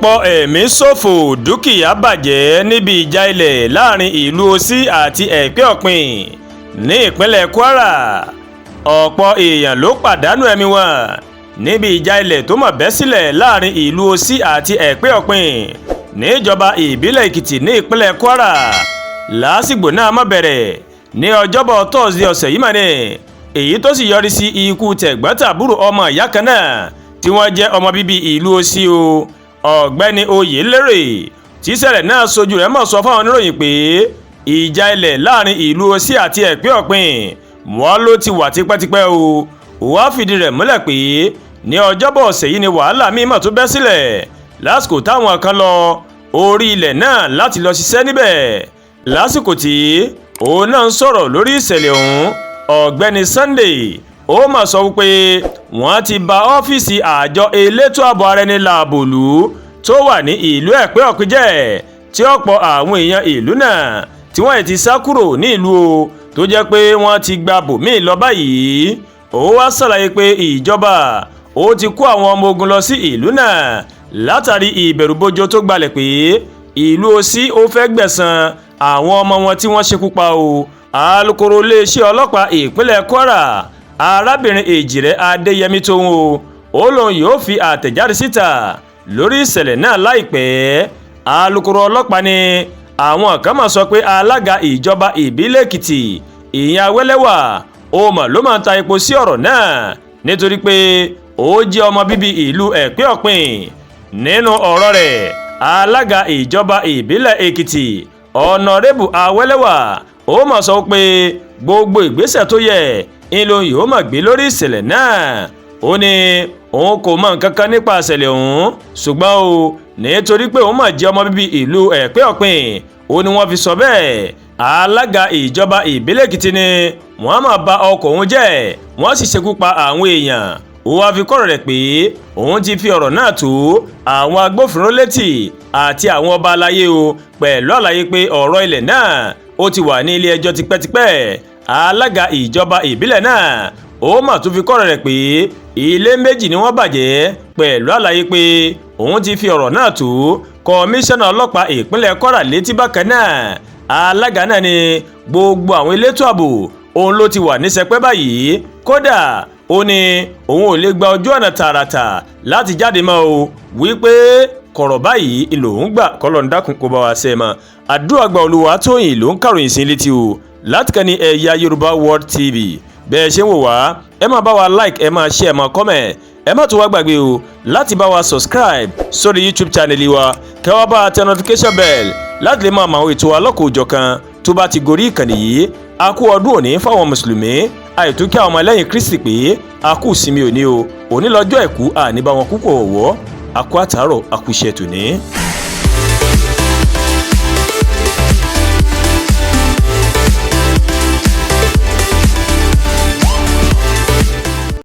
ọ̀pọ̀ ẹ̀mí ṣòfò dúkìá bàjẹ́ níbi ìjà ilẹ̀ láàrin ìlú Osí àti Ẹ̀pẹ́ Ọ̀pìn ní ìpínlẹ̀ Kwara. ọ̀pọ̀ èèyàn ló pàdánù ẹ̀mí wọn níbi ìjà ilẹ̀ tó mọ̀ bẹ́ sílẹ̀ láàrin ìlú Osí àti Ẹ̀pẹ́ Ọ̀pìn níjọba ìbílẹ̀ Èkìtì ní ìpínlẹ̀ Kwara. lásìgbò náà má bẹ̀rẹ̀ ní ọjọ́bọ̀ tọ́sídẹ̀ẹ́ ọ̀sẹ̀ yìí mà ní, èyí tó sì yọrí sí ikú tẹ̀gbọ́n-tàbúrò ọmọ ìyá kan náà tí wọ́n jẹ́ ọmọ bíbí ìlú Osí o. ọ̀gbẹ́ni Oyèlérè tíṣẹ̀lẹ̀ náà sojú rẹ̀ mọ̀ sọ fáwọn oníròyìn pé ìjà ilẹ̀ láàrin ìlú Osí àti Ẹ̀pẹ́ Ọ̀pìn wọ́n ló ti wà tipẹ́tipẹ́ o. wá fìdí rẹ̀ múlẹ̀ pé ní ọjọ́bọ̀ ọ̀sẹ̀ yìí ni wàhálà míì mà tún bẹ́ sílẹ̀ lásìkò táwọn kan lọ orí ilẹ̀ náà láti lọ ṣiṣẹ́ níbẹ̀. lásìkò tí òun náà ń sọ̀rọ̀ lórí ìṣẹ̀lẹ̀ ọ̀hún, ọ̀gbẹ́ni Sunday ó mà sọ wípé wọ́n ti ba ọ́fíìsì àjọ elétò ààbò ara ẹni láàbò lù tó wà ní ìlú Ẹ̀pẹ́ Ọ̀pìn jẹ́, tí ọ̀pọ̀ àwọn èèyàn ìlú náà tí wọ́n ti sá kúrò ní ìlú o, tó jẹ́ pé wọ́n ti gba bòmíì lọ báyìí. ó wá ṣàlàyé pé ìjọba ó ti kó àwọn ọmọ ogun lọ sí ìlú náà látàrí ìbẹ̀rùbojo tó gbalẹ̀ pé ìlú Osí ó fẹ́ gbẹ̀san àwọn ọmọ wọn tí wọ́n ṣekú pa o. alukoro iléeṣẹ́ ọlọ́pàá ìpínlẹ̀ Kwara arábìnrin Èjìrẹ́ Adéyẹmí tóun ó lóun yóò fi àtẹ̀jáde síta lórí ìṣẹ̀lẹ̀ náà láìpẹ́. alukoro ọlọ́pàá ní àwọn kan máa sọ pé alága ìjọba ìbílẹ̀ Èkìtì ìyẹn Awẹ́lẹ́wà ó mà ló máa ń ta epo sí ọ̀rọ̀ náà nítorí pé ó jẹ́ ọmọ bíbí ìlú Ẹ̀pẹ́ Ọ̀pìn. nínú ọ̀rọ̀ rẹ̀, alága ìjọba ìbílẹ̀ Èkìtì ọ̀nàrẹ́bù Awẹ́lẹ́wà ó mà sọ pé gbogbo ìgbésẹ̀ tó yẹ ìlò yóò mà gbé lórí ìṣẹ̀lẹ̀ náà. ó ní òun kò mọ nǹkan kan nípa ìṣẹ̀lẹ̀ ọ̀hún, ṣùgbọ́n o nítorí pé òun mà jẹ́ ọmọ bíbí ìlú Ẹ̀pẹ́ Ọ̀pìn ó ní wọ́n fi sọ bẹ́ẹ̀. alága ìjọba ìbílẹ̀ Èkìtì ni wọ́n máa ba ọkọ̀ òun jẹ́, wọ́n sì ṣekú pa àwọn èèyàn. ó wá fi kọ́rọ̀ rẹ̀ pé òun ti fi ọ̀rọ̀ náà tó àwọn agbófinró létí àti àwọn ọba aláyé o, pẹ̀lú àlàyé pé ọ̀rọ̀ ilẹ̀ náà ó ti wà ní ilé ẹjọ́ tipẹ́tipẹ́. alága ìjọba ìbílẹ̀ náà ó mà tún fi kọ́rọ̀ rẹ̀ pé ilé méjì ni wọ́n bàjẹ́, pẹ̀lú àlàyé pé òun ti fi ọ̀rọ̀ náà tó kọmíṣánná ọlọ́pàá ìpínlẹ̀ Kwara létí bákan náà. alága náà ni gbogbo àwọn elétò ààbò òun ló ti wà ní sẹpẹ́ báyìí, kódà ó ní òun ò lè gba ojú ọ̀nà tààràtà láti jáde mọ́ o, wípé kọ̀rọ̀ báyìí ìlòhùn gbà kọ́lọ̀ ń dákun kó bá wa ṣe mọ́. àdúrà gba Olúwatóyìn ló ń kàròyìn sí létí o láti kàn ní Ẹ̀yà Yorùbá World TV. bẹ́ẹ̀ ṣe ń wò wá, ẹ máa bá wa like, ẹ máa share, ẹ máa comment, ẹ má tún wá gbàgbé o láti bá wa subscribe sórí YouTube channel wa, kẹ́ wá bá tẹ notification bell láti lè máa mọ àwọn ètò alọ́kòójọ̀kan tó bá ti gorí ìkànnì yìí. a kú ọdún òní fáwọn mùsùlùmí, àìtún kí àwọn ọmọlẹ́yìn Kristi pé a kú ìsinmi òní o. òní lọ́jọ́ Àìkú àní bá wọn kúkú ọ̀wọ́. a kú àtàárọ̀, a kú iṣẹ́ tòní.